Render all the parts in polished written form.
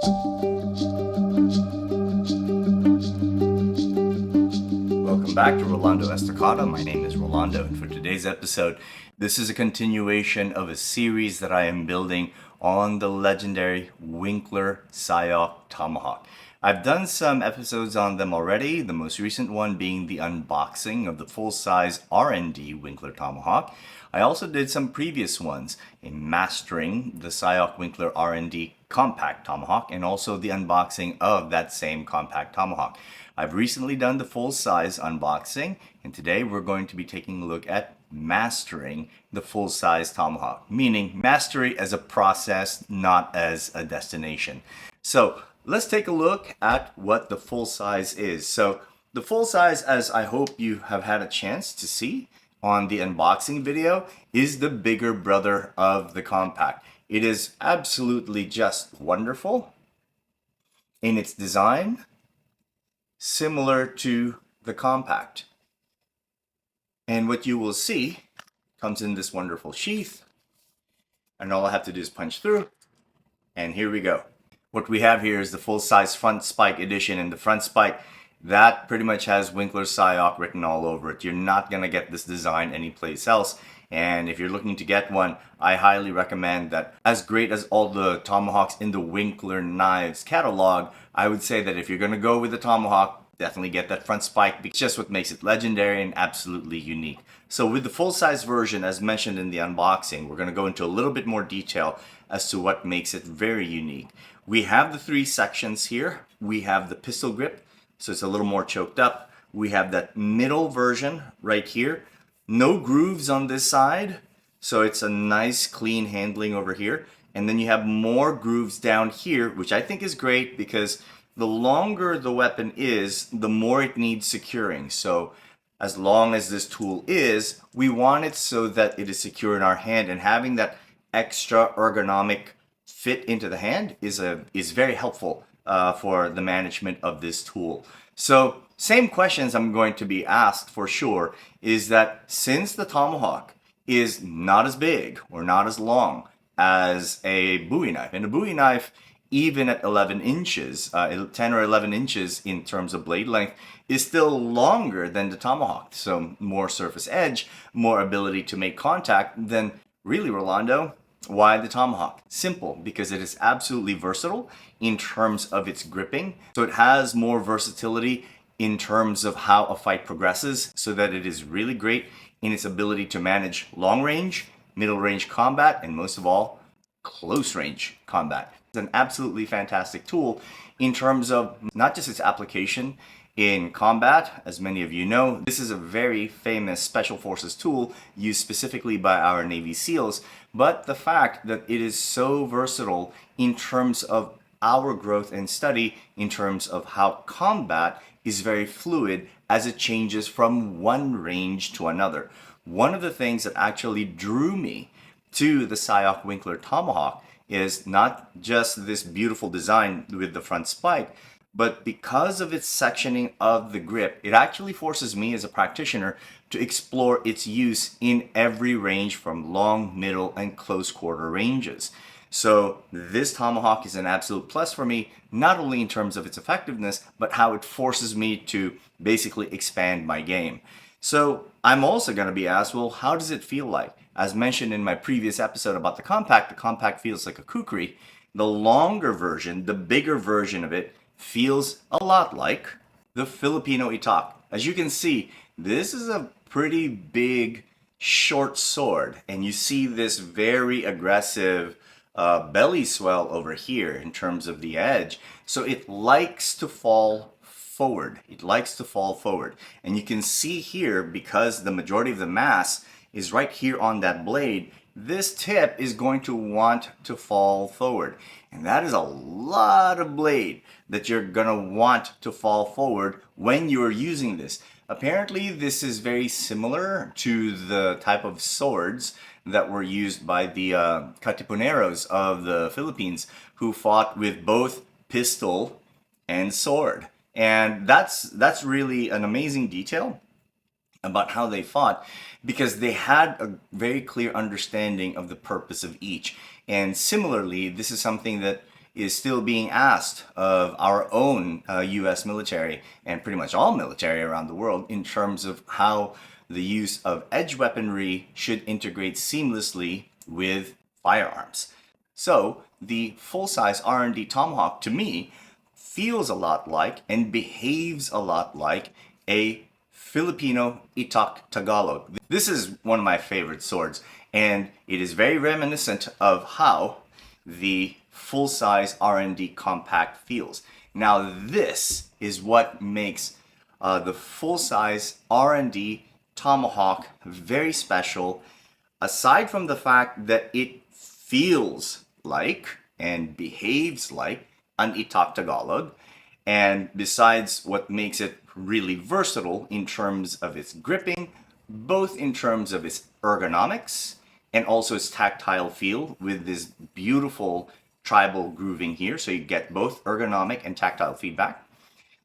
Welcome back to Rolando Estacada. My name is Rolando, and for today's episode, this is a continuation of a series that I am building on the legendary Winkler Sayoc Tomahawk. I've done some episodes on them already, the most recent one being the unboxing of the full-size RnD Winkler Tomahawk. I also did some previous ones in mastering the Sayoc Winkler RnD compact Tomahawk and also the unboxing of that same compact Tomahawk. I've recently done the full-size unboxing, and today we're going to be taking a look at mastering the full-size Tomahawk, meaning mastery as a process, not as a destination. So let's take a look at what the full-size is. So the full-size, as I hope you have had a chance to see on the unboxing video, is the bigger brother of the compact. It is absolutely just wonderful in its design, similar to the compact. And what you will see comes in this wonderful sheath, and all I have to do is punch through, and here we go. What we have here is the full-size front spike edition, and the front spike, that pretty much has Winkler Sayoc written all over it. You're not going to get this design anyplace else. And if you're looking to get one, I highly recommend that. As great as all the Tomahawks in the Winkler knives catalog, I would say that if you're going to go with the Tomahawk, definitely get that front spike, because it's just what makes it legendary and absolutely unique. So with the full-size version, as mentioned in the unboxing, we're going to go into a little bit more detail as to what makes it very unique. We have the three sections here. We have the pistol grip, so it's a little more choked up. We have that middle version right here. No grooves on this side, so it's a nice clean handling over here. And then you have more grooves down here, which I think is great because the longer the weapon is, the more it needs securing. So as long as this tool is, we want it so that it is secure in our hand, and having that extra ergonomic fit into the hand is very helpful for the management of this tool. So same questions I'm going to be asked for sure is that since the Tomahawk is not as big or not as long as a Bowie knife, and a Bowie knife, even at 11 inches, 10 or 11 inches in terms of blade length, is still longer than the Tomahawk. So more surface edge, more ability to make contact. Then really, Rolando, why the Tomahawk? Simple, because it is absolutely versatile in terms of its gripping. So it has more versatility in terms of how a fight progresses, so that it is really great in its ability to manage long range, middle range combat, and most of all, close range combat. It's an absolutely fantastic tool in terms of not just its application in combat. As many of you know, this is a very famous Special Forces tool used specifically by our Navy SEALs, but the fact that it is so versatile in terms of our growth and study, in terms of how combat is very fluid as it changes from one range to another. One of the things that actually drew me to the Sayoc Winkler Tomahawk is not just this beautiful design with the front spike, but because of its sectioning of the grip, it actually forces me as a practitioner to explore its use in every range from long, middle, and close quarter ranges. So this Tomahawk is an absolute plus for me, not only in terms of its effectiveness, but how it forces me to basically expand my game. So I'm also going to be asked, well, how does it feel like? As mentioned in my previous episode about the compact feels like a kukri. The longer version, the bigger version of it, feels a lot like the Filipino itak. As you can see, this is a pretty big, short sword, and you see this very aggressive belly swell over here in terms of the edge. So it likes to fall forward. It likes to fall forward. And you can see here, because the majority of the mass is right here on that blade, this tip is going to want to fall forward. And that is a lot of blade that you're going to want to fall forward when you're using this. Apparently, this is very similar to the type of swords that were used by the Katipuneros of the Philippines, who fought with both pistol and sword. And that's really an amazing detail about how they fought, because they had a very clear understanding of the purpose of each. And similarly, this is something that is still being asked of our own US military and pretty much all military around the world in terms of how the use of edge weaponry should integrate seamlessly with firearms. So the full-size RnD Tomahawk, to me, feels a lot like and behaves a lot like a Filipino Itak Tagalog. This is one of my favorite swords, and it is very reminiscent of how the full-size RnD Compact feels. Now this is what makes the full-size RnD Tomahawk very special, aside from the fact that it feels like and behaves like an Itak Tagalog, and besides what makes it really versatile in terms of its gripping, both in terms of its ergonomics and also its tactile feel with this beautiful tribal grooving here, so you get both ergonomic and tactile feedback.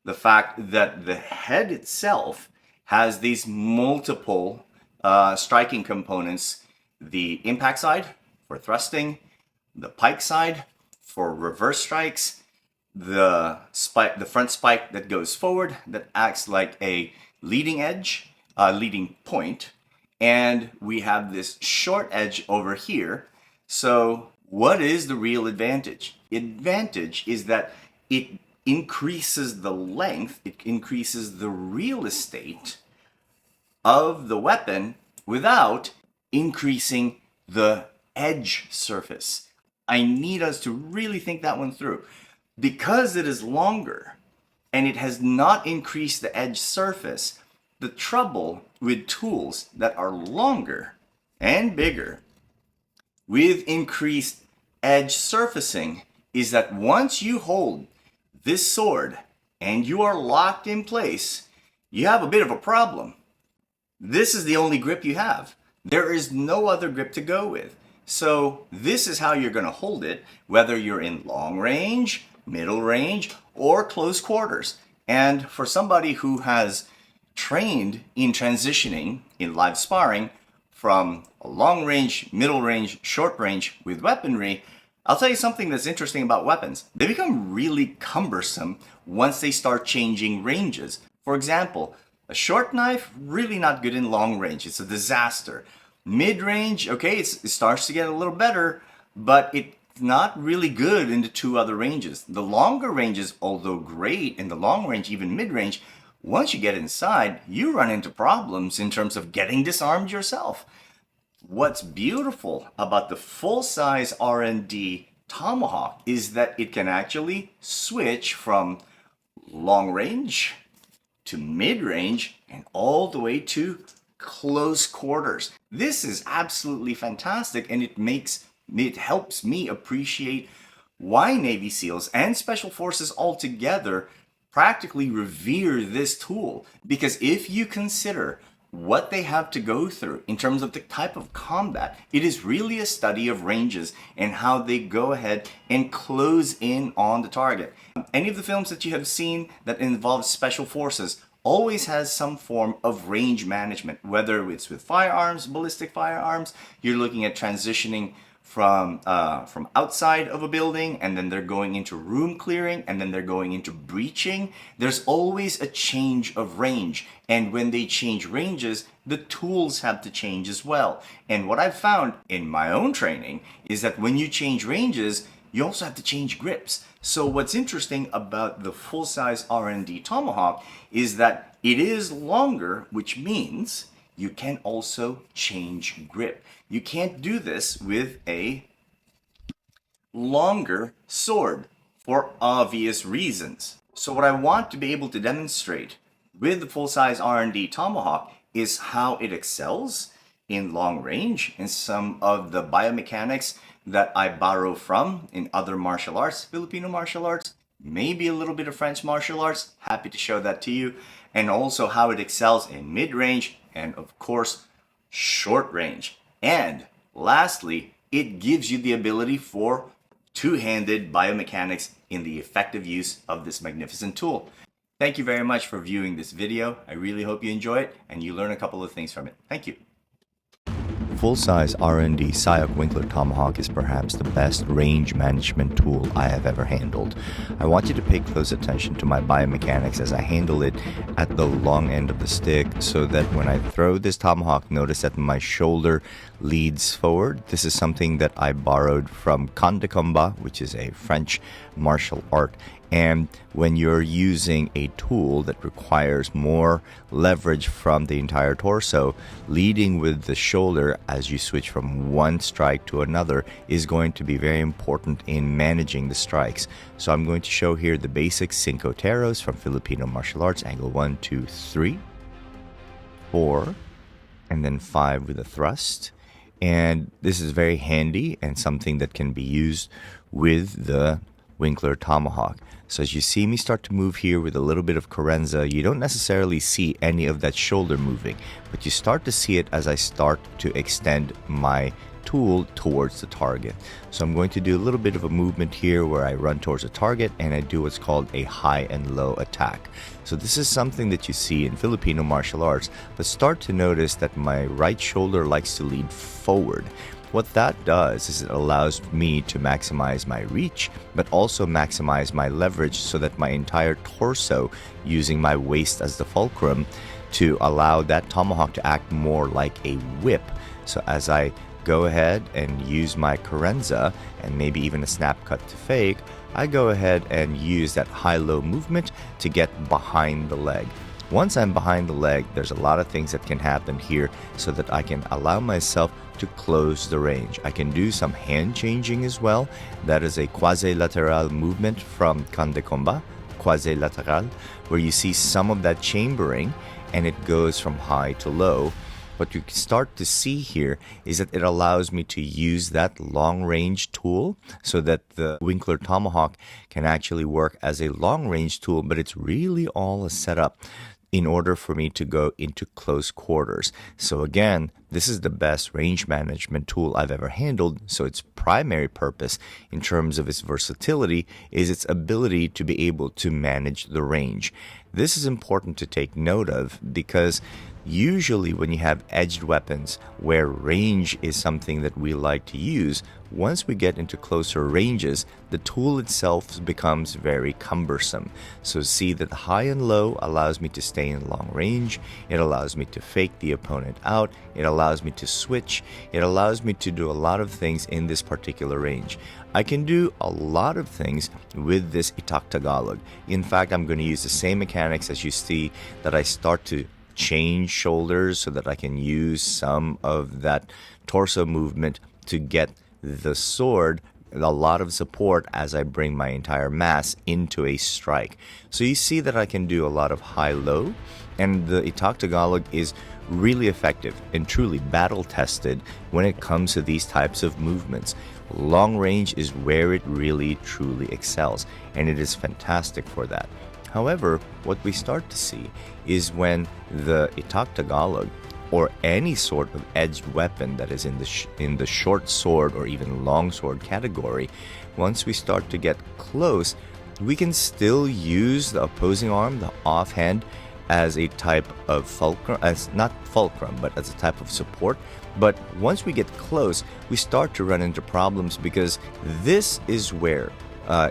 The fact that the head itself has these multiple striking components, the impact side for thrusting, the pike side for reverse strikes, the front spike that goes forward that acts like a leading edge, leading point, and we have this short edge over here. So what is the real advantage? Advantage is that it increases the length, it increases the real estate of the weapon without increasing the edge surface. I need us to really think that one through. Because it is longer and it has not increased the edge surface, the trouble with tools that are longer and bigger with increased edge surfacing is that once you hold this sword and you are locked in place, you have a bit of a problem. This is the only grip you have. There is no other grip to go with. So this is how you're going to hold it, whether you're in long range, middle range, or close quarters. And for somebody who has trained in transitioning in live sparring from a long range, middle range, short range with weaponry, I'll tell you something that's interesting about weapons. They become really cumbersome once they start changing ranges. For example, a short knife, really not good in long range. It's a disaster. Mid-range, okay, it starts to get a little better, but it's not really good in the two other ranges. The longer ranges, although great in the long range, even mid-range, once you get inside, you run into problems in terms of getting disarmed yourself. What's beautiful about the full-size RnD Tomahawk is that it can actually switch from long range to mid-range and all the way to close quarters. This is absolutely fantastic, and it helps me appreciate why Navy SEALs and Special Forces altogether practically revere this tool. Because if you consider what they have to go through in terms of the type of combat, it is really a study of ranges and how they go ahead and close in on the target. Any of the films that you have seen that involve Special Forces always has some form of range management, whether it's with firearms, ballistic firearms, you're looking at transitioning from outside of a building, and then they're going into room clearing, and then they're going into breaching. There's always a change of range, and when they change ranges, the tools have to change as well. And what I've found in my own training is that when you change ranges, you also have to change grips. So what's interesting about the full-size RnD Tomahawk is that it is longer, which means you can also change grip. You can't do this with a longer sword for obvious reasons. So what I want to be able to demonstrate with the full-size RnD Tomahawk is how it excels in long range and some of the biomechanics that I borrow from in other martial arts, Filipino martial arts, maybe a little bit of French martial arts. Happy to show that to you. And also how it excels in mid-range and of course short range. And lastly, it gives you the ability for two-handed biomechanics in the effective use of this magnificent tool. Thank you very much for viewing this video. I really hope you enjoy it and you learn a couple of things from it. Thank you. full-size RnD Sayoc Winkler Tomahawk is perhaps the best range management tool I have ever handled. I want you to pay close attention to my biomechanics as I handle it at the long end of the stick so that when I throw this tomahawk, notice that my shoulder leads forward. This is something that I borrowed from Comparative, which is a French martial art. And when you're using a tool that requires more leverage from the entire torso, leading with the shoulder as you switch from one strike to another is going to be very important in managing the strikes. So I'm going to show here the basic cinco teros from Filipino martial arts, angle 1, 2, 3, 4, and then 5 with a thrust. And this is very handy and something that can be used with the Winkler Tomahawk. So as you see me start to move here with a little bit of carenza, you don't necessarily see any of that shoulder moving, but you start to see it as I start to extend my tool towards the target. So I'm going to do a little bit of a movement here where I run towards a target and I do what's called a high and low attack. So this is something that you see in Filipino martial arts, but start to notice that my right shoulder likes to lead forward. What that does is it allows me to maximize my reach, but also maximize my leverage so that my entire torso, using my waist as the fulcrum, to allow that tomahawk to act more like a whip. So as I go ahead and use my carenza and maybe even a snap cut to fake, I go ahead and use that high-low movement to get behind the leg. Once I'm behind the leg, there's a lot of things that can happen here so that I can allow myself to close the range. I can do some hand changing as well. That is a quasi-lateral movement from Comparative, quasi-lateral, where you see some of that chambering and it goes from high to low. What you start to see here is that it allows me to use that long-range tool so that the Winkler Tomahawk can actually work as a long-range tool, but it's really all a setup in order for me to go into close quarters. So again, this is the best range management tool I've ever handled. So its primary purpose in terms of its versatility is its ability to be able to manage the range. This is important to take note of because usually when you have edged weapons where range is something that we like to use, once we get into closer ranges, the tool itself becomes very cumbersome. So see that high and low allows me to stay in long range. It allows me to fake the opponent out. It allows me to switch. It allows me to do a lot of things in this particular range. I can do a lot of things with this Itak Tagalog. In fact, I'm going to use the same mechanics as you see that I start to change shoulders so that I can use some of that torso movement to get the sword a lot of support as I bring my entire mass into a strike. So you see that I can do a lot of high-low, and the Itak Tagalog is really effective and truly battle-tested when it comes to these types of movements. Long range is where it really truly excels, and it is fantastic for that. However, what we start to see is when the Itak Tagalog or any sort of edged weapon that is in the short sword or even long sword category, once we start to get close, we can still use the opposing arm, the offhand, as a type of fulcrum, as not fulcrum, but as a type of support. But once we get close, we start to run into problems because this is where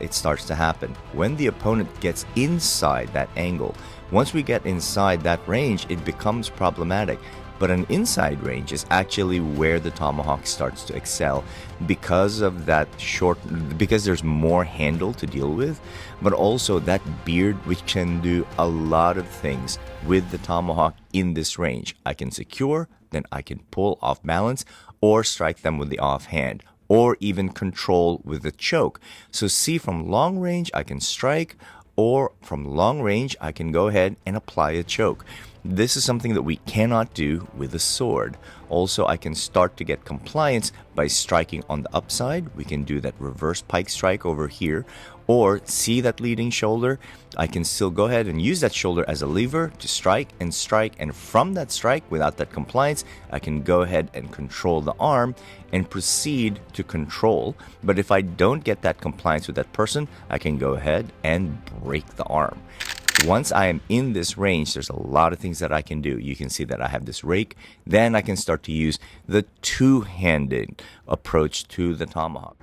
it starts to happen. When the opponent gets inside that angle, once we get inside that range, it becomes problematic. But an inside range is actually where the tomahawk starts to excel because of that because there's more handle to deal with, but also that beard which can do a lot of things with the tomahawk in this range. I can secure, then I can pull off balance or strike them with the offhand, or even control with the choke. So see, from long range I can strike, or from long range I can go ahead and apply a choke. This is something that we cannot do with a sword. Also, I can start to get compliance by striking on the upside. We can do that reverse pike strike over here. Or see that leading shoulder, I can still go ahead and use that shoulder as a lever to strike, and from that strike, without that compliance, I can go ahead and control the arm and proceed to control. But if I don't get that compliance with that person, I can go ahead and break the arm. Once I am in this range, there's a lot of things that I can do. You can see that I have this rake. Then I can start to use the two-handed approach to the tomahawk.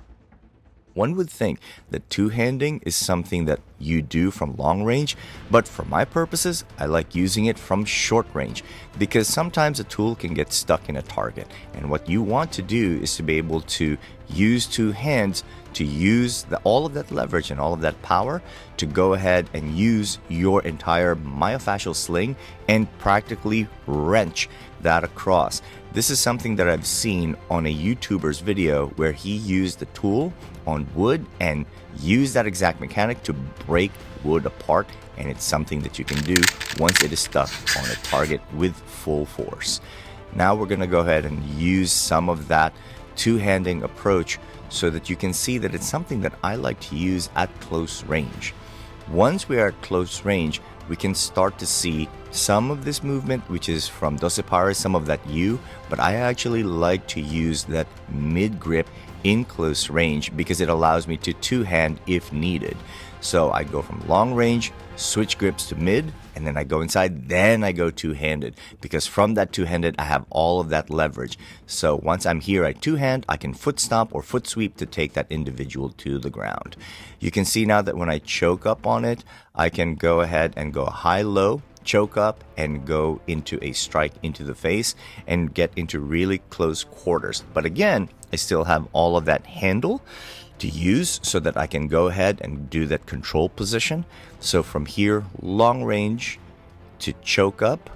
One would think that two-handing is something that you do from long range, but for my purposes, I like using it from short range because sometimes a tool can get stuck in a target. And what you want to do is to be able to use two hands to use all of that leverage and all of that power to go ahead and use your entire myofascial sling and practically wrench that across. This is something that I've seen on a YouTuber's video where he used the tool on wood and used that exact mechanic to break wood apart, and it's something that you can do once it is stuck on a target with full force. Now we're going to go ahead and use some of that two-handing approach so that you can see that it's something that I like to use at close range. Once we are at close range, we can start to see some of this movement, which is from doce pares, some of that U, but I actually like to use that mid grip in close range because it allows me to two-hand if needed. So I go from long range, switch grips to mid, and then I go inside, then I go two-handed because from that two-handed I have all of that leverage. So once I'm here at two-hand, I can foot stomp or foot sweep to take that individual to the ground. You can see now that when I choke up on it, I can go ahead and go high-low, choke up, and go into a strike into the face and get into really close quarters. But again, I still have all of that handle to use so that I can go ahead and do that control position. So from here, long range to choke up,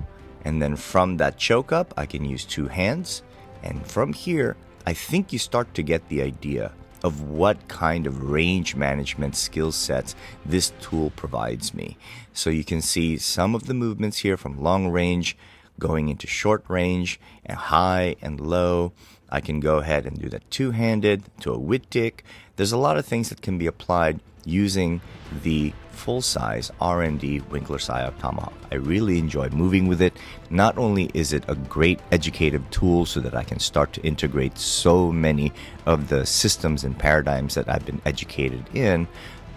and then from that choke up, I can use two hands. And from here, I think you start to get the idea of what kind of range management skill sets this tool provides me. So you can see some of the movements here from long range going into short range and high and low. I can go ahead and do that two-handed to a whip tick. There's a lot of things that can be applied using the full-size RnD Winkler Sayoc Tomahawk. I really enjoy moving with it. Not only is it a great educative tool so that I can start to integrate so many of the systems and paradigms that I've been educated in,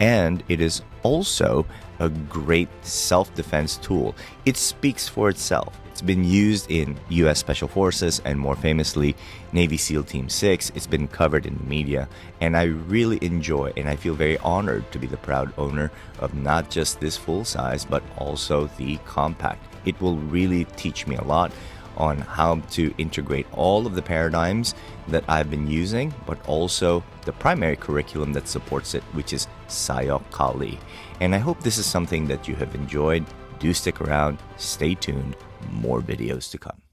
and it is also a great self-defense tool. It speaks for itself. It's been used in U.S. Special Forces and more famously Navy SEAL Team 6. It's been covered in the media, and I really enjoy and I feel very honored to be the proud owner of not just this full size but also the compact. It will really teach me a lot on how to integrate all of the paradigms that I've been using, but also the primary curriculum that supports it, which is Sayoc Kali. And I hope this is something that you have enjoyed. Do stick around, stay tuned, more videos to come.